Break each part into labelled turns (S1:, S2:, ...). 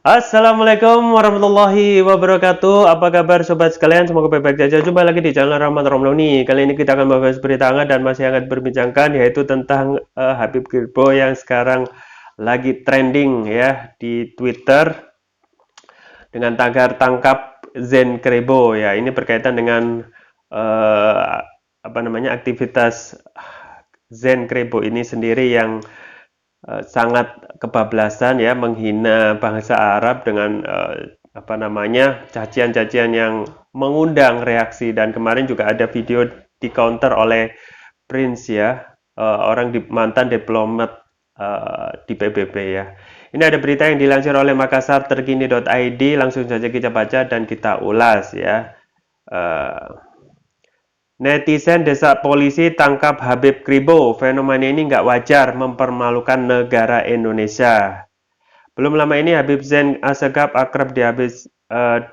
S1: Assalamualaikum warahmatullahi wabarakatuh. Apa kabar sobat sekalian? Semoga baik-baik saja. Jumpa lagi di channel Rahmat Romloni. Kali ini kita akan membahas berita hangat dan masih hangat berbincangkan, yaitu tentang Habib Kirbo yang sekarang lagi trending ya di Twitter dengan tagar tangkap Zen Krebo ya. Ini berkaitan dengan uh, aktivitas Zen Krebo ini sendiri yang sangat kebablasan ya, menghina bangsa Arab dengan cacian-cacian yang mengundang reaksi. Dan kemarin juga ada video di counter oleh Prince ya, mantan diplomat di PBB ya. Ini ada berita yang dilansir oleh Makassar terkini.id, langsung saja kita baca dan kita ulas ya. Uh, Netizen desak polisi tangkap Habib Kribo. Fenomena ini nggak wajar, mempermalukan negara Indonesia. Belum lama ini Habib Zain Assegaf akrab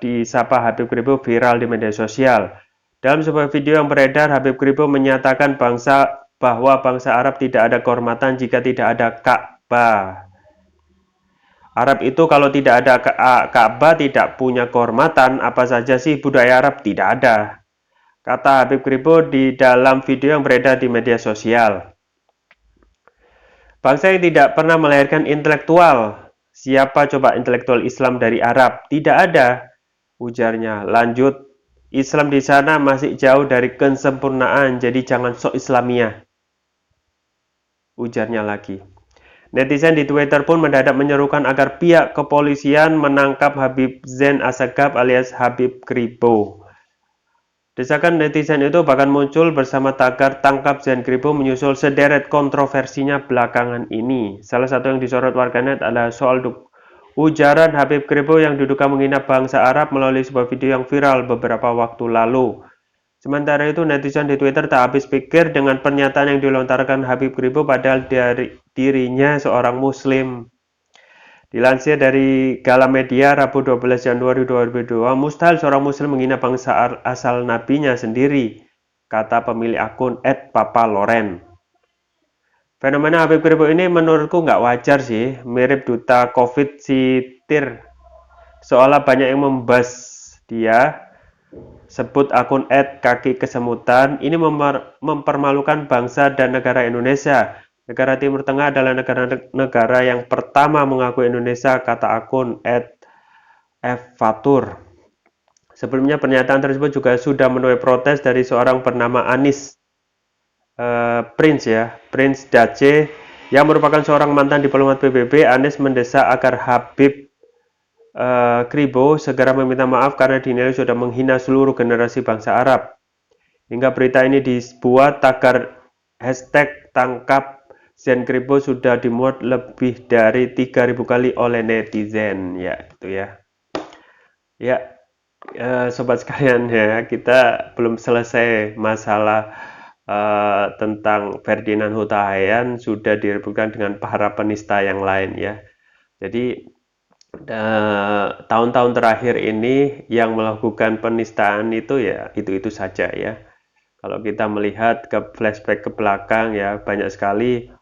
S1: disapa Habib Kribo viral di media sosial. Dalam sebuah video yang beredar, Habib Kribo menyatakan bahwa bangsa Arab tidak ada kehormatan jika tidak ada Ka'bah. Arab itu kalau tidak ada Ka'bah tidak punya kehormatan, apa saja sih budaya Arab? Tidak ada, kata Habib Kribo di dalam video yang beredar di media sosial. Bangsa yang tidak pernah melahirkan intelektual. Siapa coba intelektual Islam dari Arab? Tidak ada, ujarnya. Lanjut, Islam di sana masih jauh dari kesempurnaan, jadi jangan sok Islamiyah, ujarnya lagi. Netizen di Twitter pun mendadak menyerukan agar pihak kepolisian menangkap Habib Zain Assegaf alias Habib Kribo. Desakan netizen itu bahkan muncul bersama tagar tangkap Zen Kribo menyusul sederet kontroversinya belakangan ini. Salah satu yang disorot warganet adalah soal ujaran Habib Kribo yang diduga menghina bangsa Arab melalui sebuah video yang viral beberapa waktu lalu. Sementara itu netizen di Twitter tak habis pikir dengan pernyataan yang dilontarkan Habib Kribo padahal dirinya seorang muslim. Dilansir dari Galamedia Rabu 12 Januari 2022, mustahil seorang muslim menghina bangsa asal nabinya sendiri, kata pemilik akun @papaloren. Fenomena Habib Kribo ini menurutku nggak wajar sih, mirip duta COVID si Tir. Seolah banyak yang membahas dia, sebut akun @kaki kesemutan, ini mempermalukan bangsa dan negara Indonesia. Negara Timur Tengah adalah negara yang pertama mengakui Indonesia, kata akun @ffatur. Sebelumnya pernyataan tersebut juga sudah menuai protes dari seorang bernama Anis Prince ya, Prince Dace, yang merupakan seorang mantan diplomat PBB. Anis mendesak agar Habib Kribo segera meminta maaf karena dinilai sudah menghina seluruh generasi bangsa Arab. Hingga berita ini dibuat, tagar hashtag tangkap Zen Kribo sudah dimuat lebih dari 3.000 kali oleh netizen ya, itu ya. Ya, sobat sekalian ya, kita belum selesai masalah tentang Ferdinand Huta Heian sudah direbutkan dengan para penista yang lain ya. Jadi tahun-tahun terakhir ini yang melakukan penistaan itu ya itu saja ya. Kalau kita melihat ke flashback ke belakang ya, banyak sekali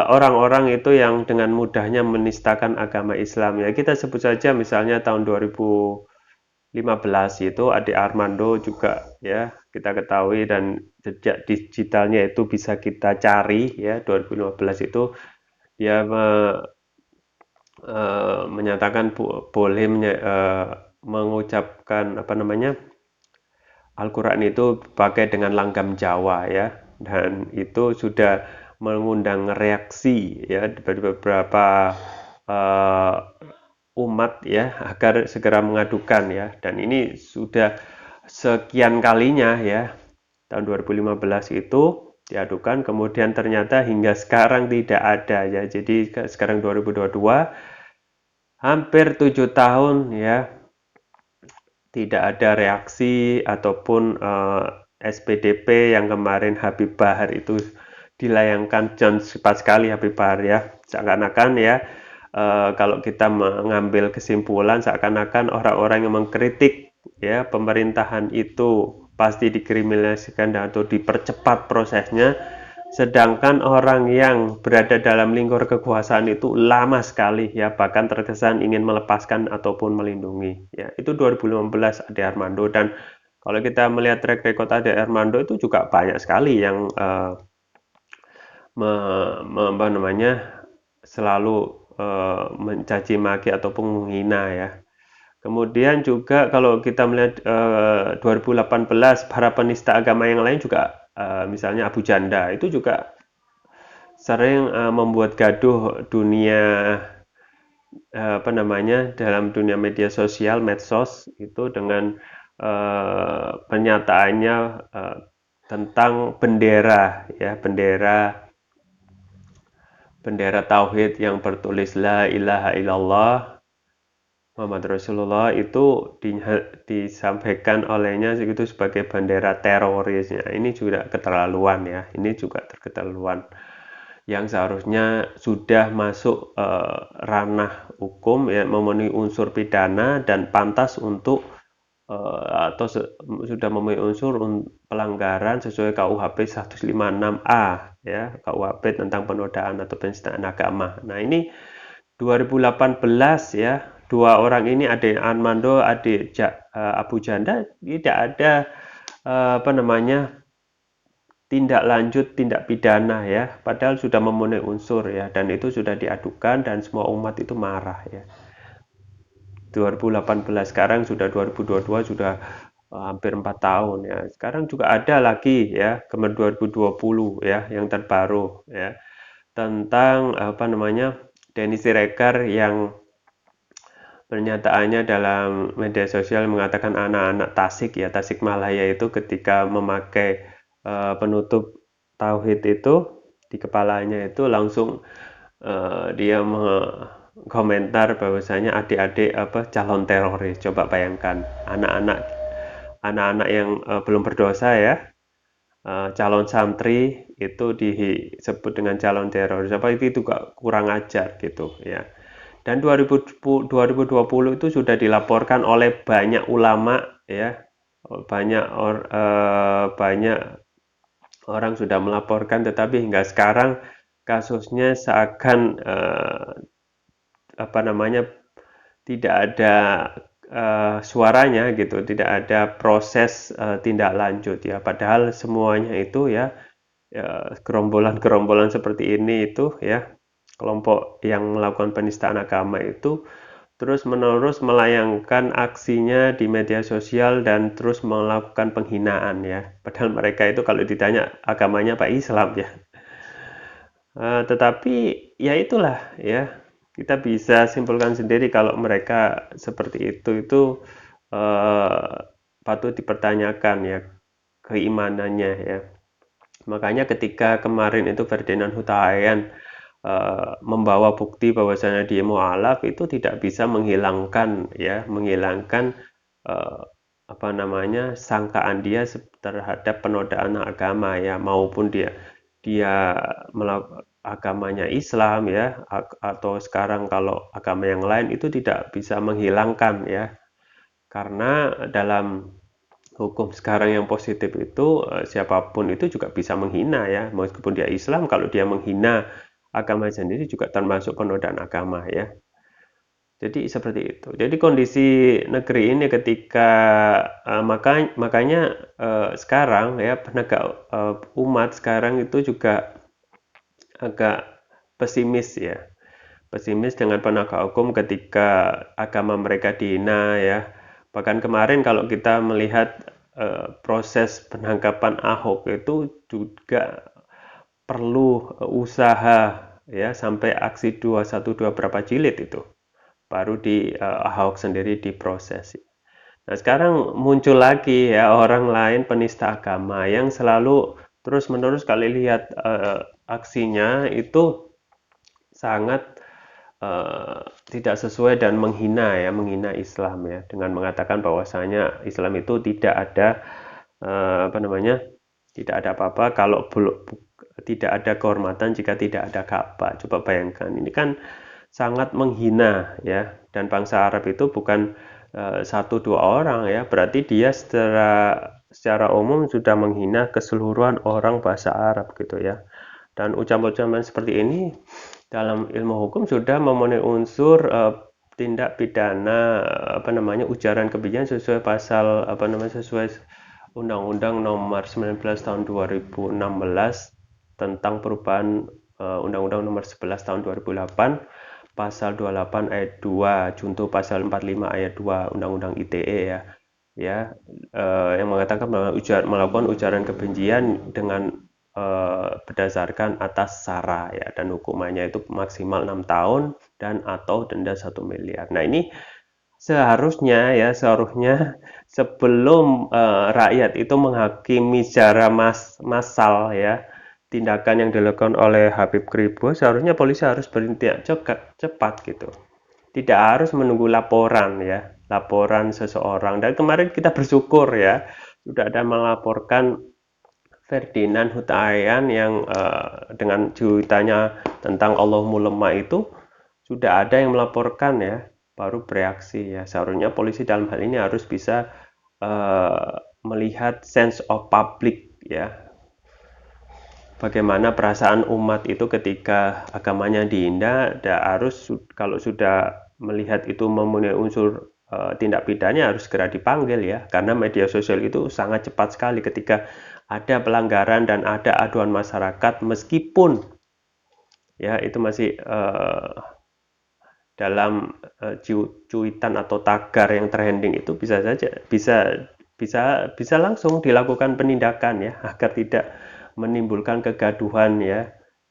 S1: orang-orang itu yang dengan mudahnya menistakan agama Islam ya. Kita sebut saja misalnya tahun 2015 itu Ade Armando juga ya, kita ketahui, dan jejak digitalnya itu bisa kita cari ya. 2015 itu dia menyatakan boleh mengucapkan Al-Quran itu pakai dengan langgam Jawa ya, dan itu sudah mengundang reaksi ya dari beberapa umat ya agar segera mengadukan ya, dan ini sudah sekian kalinya ya. Tahun 2015 itu diadukan, kemudian ternyata hingga sekarang tidak ada ya. Jadi sekarang 2022, hampir 7 tahun ya, tidak ada reaksi ataupun SPDP yang kemarin Habib Bahar itu dilayangkan. Dan cepat sekali Habib Bahar ya, seakan-akan ya kalau kita mengambil kesimpulan, seakan-akan orang-orang yang mengkritik ya pemerintahan itu pasti dikriminalisasikan atau dipercepat prosesnya, Sedangkan orang yang berada dalam lingkar kekuasaan itu lama sekali ya, bahkan terkesan ingin melepaskan ataupun melindungi. Ya, itu 2015 Ade Armando dan kalau kita melihat track record Ade Armando itu juga banyak sekali yang apa namanya selalu mencaci maki ataupun menghina ya. Kemudian juga kalau kita melihat 2018 para penista agama yang lain juga misalnya Abu Janda itu juga sering membuat gaduh dunia apa namanya dalam dunia media sosial medsos itu dengan pernyataannya tentang bendera ya bendera tauhid yang bertulis la ilaha illallah Muhammad Rasulullah itu disampaikan olehnya itu sebagai bendera terorisnya. Ini juga keterlaluan ya. Ini juga keterlaluan yang seharusnya sudah masuk ranah hukum ya memenuhi unsur pidana dan pantas untuk atau sudah memenuhi unsur pelanggaran sesuai KUHP 156A ya KUHP tentang penodaan atau penistaan agama. Nah ini 2018 ya dua orang ini Ade Armando, Abu Janda tidak ada apa namanya tindak lanjut tindak pidana ya padahal sudah memenuhi unsur ya dan itu sudah diadukan dan semua umat itu marah ya 2018 sekarang sudah 2022 sudah hampir 4 tahun ya sekarang juga ada lagi ya kemarin 2020 ya yang terbaru ya tentang apa namanya Denny Siregar yang pernyataannya dalam media sosial mengatakan anak-anak Tasik ya Tasikmalaya itu ketika memakai penutup tauhid itu di kepalanya itu langsung dia komentar bahwasanya adik-adik apa calon teroris. Coba bayangkan anak-anak yang belum berdosa ya calon santri itu disebut dengan calon teroris. Apa itu juga kurang ajar gitu ya. Dan 2020 itu sudah dilaporkan oleh banyak ulama ya. Banyak orang sudah melaporkan tetapi hingga sekarang kasusnya seakan apa namanya tidak ada suaranya gitu, tidak ada proses tindak lanjut ya. Padahal semuanya itu ya, ya gerombolan-gerombolan seperti ini itu ya kelompok yang melakukan penistaan agama itu terus-menerus melayangkan aksinya di media sosial dan terus melakukan penghinaan ya. Padahal mereka itu kalau ditanya agamanya apa Islam ya. Tetapi ya itulah ya kita bisa simpulkan sendiri kalau mereka seperti itu eh, patut dipertanyakan ya keimanannya ya. Makanya ketika kemarin itu Ferdinand Hutahayan membawa bukti bahwasanya dia mualaf itu tidak bisa menghilangkan eh, apa namanya sangkaan dia terhadap penodaan agama ya maupun dia agamanya Islam ya atau sekarang kalau agama yang lain itu tidak bisa menghilangkan ya karena dalam hukum sekarang yang positif itu siapapun itu juga bisa menghina ya meskipun dia Islam kalau dia menghina agama sendiri juga termasuk penodaan agama ya jadi seperti itu jadi kondisi negeri ini ketika makanya sekarang ya penegak umat sekarang itu juga agak pesimis ya pesimis dengan penegak hukum ketika agama mereka dihina ya bahkan kemarin kalau kita melihat proses penangkapan Ahok itu juga perlu usaha ya sampai aksi 212 berapa jilid itu baru di Ahok sendiri diproses. Nah, sekarang muncul lagi ya orang lain penista agama yang selalu terus-menerus kali lihat aksinya itu sangat tidak sesuai dan menghina Islam ya dengan mengatakan bahwasanya Islam itu tidak ada apa namanya tidak ada apa-apa kalau belum tidak ada kehormatan jika tidak ada Ka'bah. Coba bayangkan ini kan sangat menghina ya dan bangsa Arab itu bukan satu dua orang ya berarti dia secara umum sudah menghina keseluruhan orang bahasa Arab gitu ya Dan ucapan-ucapan seperti ini dalam ilmu hukum sudah memenuhi unsur tindak pidana ujaran kebencian sesuai pasal sesuai Undang-Undang Nomor 19 Tahun 2016 tentang perubahan Undang-Undang Nomor 11 Tahun 2008 pasal 28 ayat 2 junto pasal 45 ayat 2 Undang-Undang ITE yang mengatakan bahwa melakukan ujaran kebencian dengan berdasarkan atas sara dan hukumannya itu maksimal 6 tahun dan atau denda 1 miliar. Nah, ini seharusnya sebelum rakyat itu menghakimi secara massal tindakan yang dilakukan oleh Habib Kribo, seharusnya polisi harus bertindak cepat gitu. Tidak harus menunggu laporan seseorang. Dan kemarin kita bersyukur sudah ada melaporkan Ferdinand Huta-Heian yang dengan cuitannya tentang Allahumma lemah itu sudah ada yang melaporkan baru bereaksi Seharusnya polisi dalam hal ini harus bisa melihat sense of public bagaimana perasaan umat itu ketika agamanya dihina. Kalau sudah melihat itu memenuhi unsur tindak pidana harus segera dipanggil karena media sosial itu sangat cepat sekali ketika ada pelanggaran dan ada aduan masyarakat, meskipun itu masih dalam cuitan atau tagar yang trending itu bisa langsung dilakukan penindakan agar tidak menimbulkan kegaduhan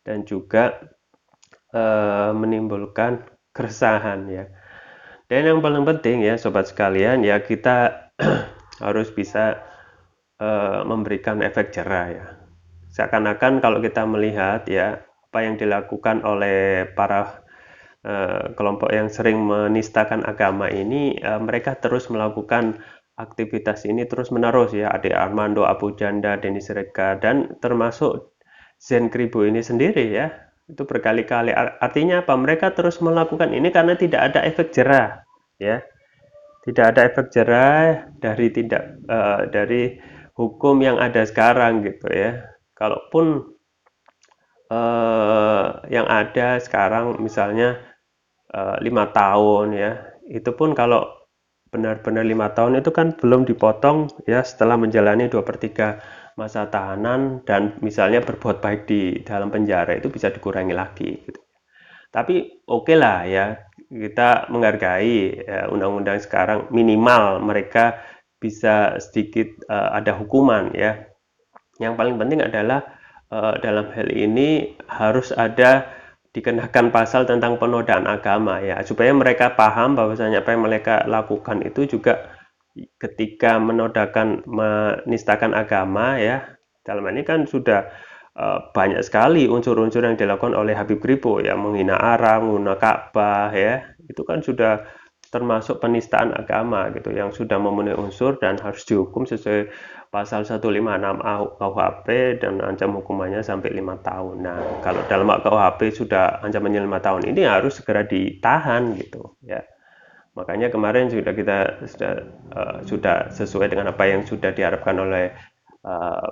S1: dan juga menimbulkan keresahan Dan yang paling penting sobat sekalian kita harus bisa memberikan efek jerah Seakan-akan kalau kita melihat apa yang dilakukan oleh para kelompok yang sering menistakan agama ini, mereka terus melakukan aktivitas ini terus-menerus Ade Armando, Abu Janda, Denny Siregar, dan termasuk Zen Kribo ini sendiri itu berkali-kali. Artinya apa? Mereka terus melakukan ini karena tidak ada efek jerah Tidak ada efek jerah dari hukum yang ada sekarang gitu Kalaupun yang ada sekarang misalnya 5 tahun itu pun kalau benar-benar 5 tahun itu kan belum dipotong setelah menjalani 2/3 masa tahanan dan misalnya berbuat baik di dalam penjara itu bisa dikurangi lagi gitu. Tapi oke lah kita menghargai undang-undang sekarang, minimal mereka bisa sedikit ada hukuman Yang paling penting adalah dalam hal ini harus ada dikenakan pasal tentang penodaan agama supaya mereka paham bahwasanya apa yang mereka lakukan itu juga ketika menistakan agama dalam ini kan sudah banyak sekali unsur-unsur yang dilakukan oleh Habib Kribo menghina Arab, menghina Ka'bah itu kan sudah termasuk penistaan agama gitu yang sudah memenuhi unsur dan harus dihukum sesuai pasal 156 KUHP dan ancam hukumannya sampai 5 tahun. Nah, kalau dalam KUHP sudah ancamannya 5 tahun ini harus segera ditahan gitu Makanya kemarin sudah sesuai dengan apa yang sudah diharapkan oleh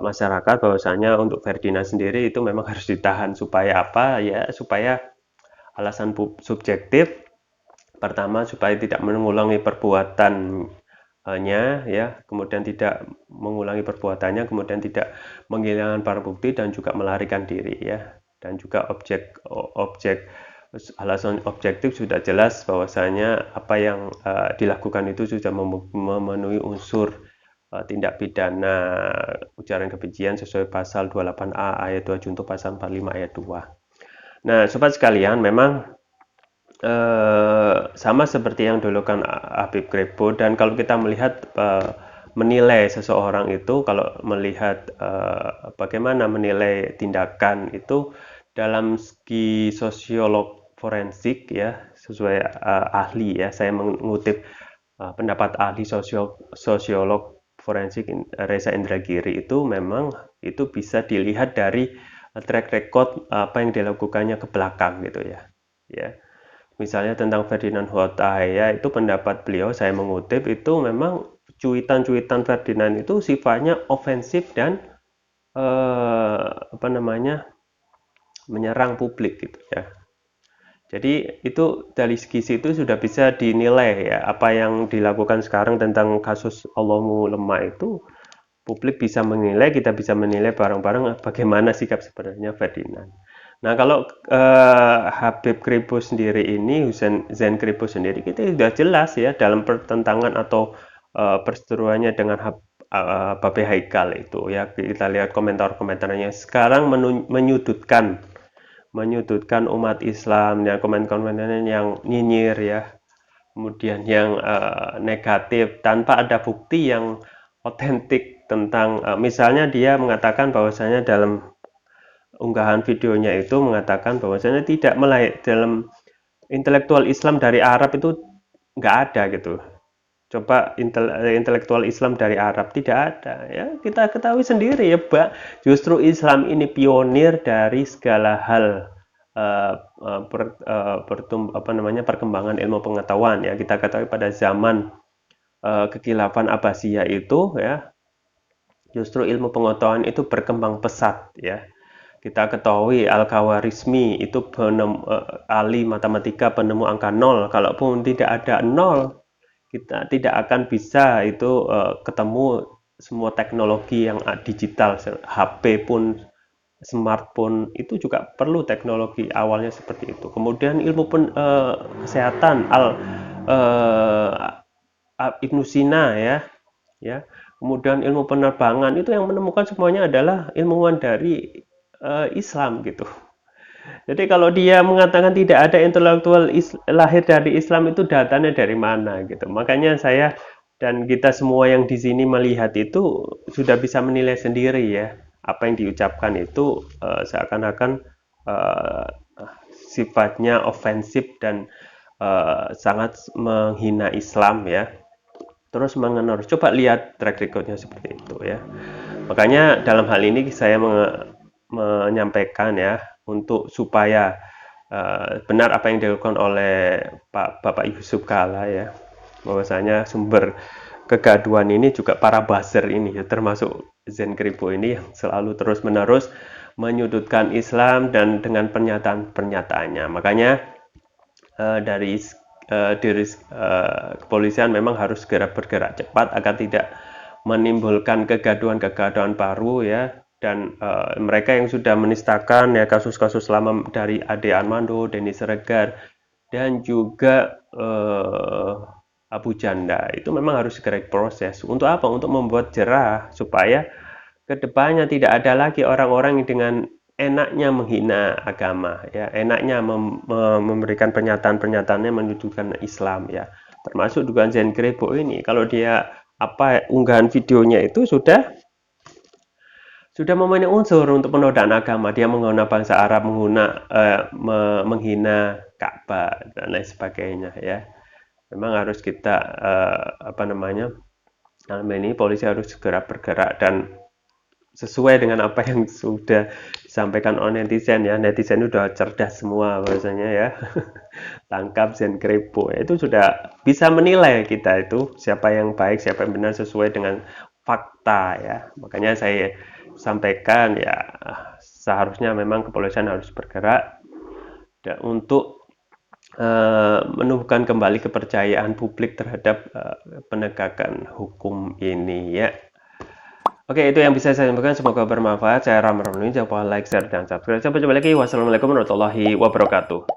S1: masyarakat bahwasanya untuk Ferdinand sendiri itu memang harus ditahan supaya apa supaya alasan subjektif. Pertama, supaya tidak mengulangi perbuatannya kemudian tidak mengulangi perbuatannya, kemudian tidak menghilangkan barang bukti dan juga melarikan diri dan juga alasan objektif sudah jelas bahwasanya apa yang dilakukan itu sudah memenuhi unsur tindak pidana ujaran kebencian sesuai pasal 28A ayat 2 junto pasal 45 ayat 2. Nah, sobat sekalian, memang sama seperti yang dilakukan Habib Kribo, dan kalau kita melihat menilai seseorang itu, kalau melihat bagaimana menilai tindakan itu dalam segi sosiolog forensik sesuai ahli saya mengutip pendapat ahli sosiolog forensik Reza Indragiri itu memang itu bisa dilihat dari track record apa yang dilakukannya ke belakang gitu Misalnya tentang Ferdinand Huta-Heian itu pendapat beliau, saya mengutip, itu memang cuitan-cuitan Ferdinand itu sifatnya ofensif dan menyerang publik gitu ya. Jadi itu dari segi situ sudah bisa dinilai ya apa yang dilakukan sekarang tentang kasus Allahmu lemah itu publik bisa menilai, kita bisa menilai bareng-bareng bagaimana sikap sebenarnya Ferdinand. Nah kalau Habib Kribo sendiri ini, Zen Kribo sendiri, kita sudah jelas ya dalam pertentangan atau perseteruannya dengan Babe Haikal itu ya kita lihat komentar-komentarnya sekarang menyudutkan umat Islam ya komen-komentarnya yang nyinyir ya kemudian yang negatif tanpa ada bukti yang otentik tentang misalnya dia mengatakan bahwasanya dalam unggahan videonya itu mengatakan bahwasanya tidak dalam intelektual Islam dari Arab itu nggak ada gitu. Coba intelektual Islam dari Arab tidak ada ya kita ketahui sendiri ya Pak justru Islam ini pionir dari segala hal perkembangan ilmu pengetahuan ya kita ketahui pada zaman kekhilafan Abbasiyah itu ya justru ilmu pengetahuan itu berkembang pesat ya kita ketahui Al-Khawarizmi itu ahli matematika penemu angka nol kalaupun tidak ada nol kita tidak akan bisa itu ketemu semua teknologi yang digital HP pun smartphone itu juga perlu teknologi awalnya seperti itu kemudian ilmu kesehatan Ibnu Sina ya kemudian ilmu penerbangan itu yang menemukan semuanya adalah ilmuwan dari Islam gitu. Jadi kalau dia mengatakan tidak ada intelektual lahir dari Islam itu datanya dari mana gitu. Makanya saya dan kita semua yang di sini melihat itu sudah bisa menilai sendiri ya. Apa yang diucapkan itu seakan-akan sifatnya ofensif dan sangat menghina Islam ya. Terus mengenor. Coba lihat track recordnya seperti itu ya. Makanya dalam hal ini saya menyampaikan ya untuk supaya benar apa yang dilakukan oleh Bapak Yusuf Kala ya bahwasanya sumber kegaduhan ini juga para buzzer ini ya termasuk Zen Kribo ini yang selalu terus-menerus menyudutkan Islam dan dengan pernyataan-pernyataannya makanya dari kepolisian memang harus segera bergerak cepat agar tidak menimbulkan kegaduhan-kegaduhan baru ya dan mereka yang sudah menistakan ya kasus-kasus lama dari Ade Armando, Denny Siregar dan juga Abu Janda itu memang harus segera diproses. Untuk apa? Untuk membuat jerah supaya kedepannya tidak ada lagi orang-orang yang dengan enaknya menghina agama ya, enaknya memberikan pernyataan-pernyataannya menunjukkan Islam ya. Termasuk dugaan Zen Kribo ini kalau dia unggahan videonya itu sudah memenuhi unsur untuk penodaan agama dia menghina bangsa Arab menghina Ka'bah dan lain sebagainya ya memang harus kita dalam ini polisi harus segera bergerak dan sesuai dengan apa yang sudah disampaikan oleh netizen ya netizen udah cerdas semua bahasanya ya tangkap Zen Kribo ya, itu sudah bisa menilai kita itu siapa yang baik siapa yang benar sesuai dengan fakta ya makanya saya sampaikan ya seharusnya memang kepolisian harus bergerak untuk menumbuhkan kembali kepercayaan publik terhadap penegakan hukum ini ya. Oke itu yang bisa saya sampaikan semoga bermanfaat saya Ram Ramli jangan lupa like share dan subscribe sampai jumpa lagi wassalamualaikum warahmatullahi wabarakatuh.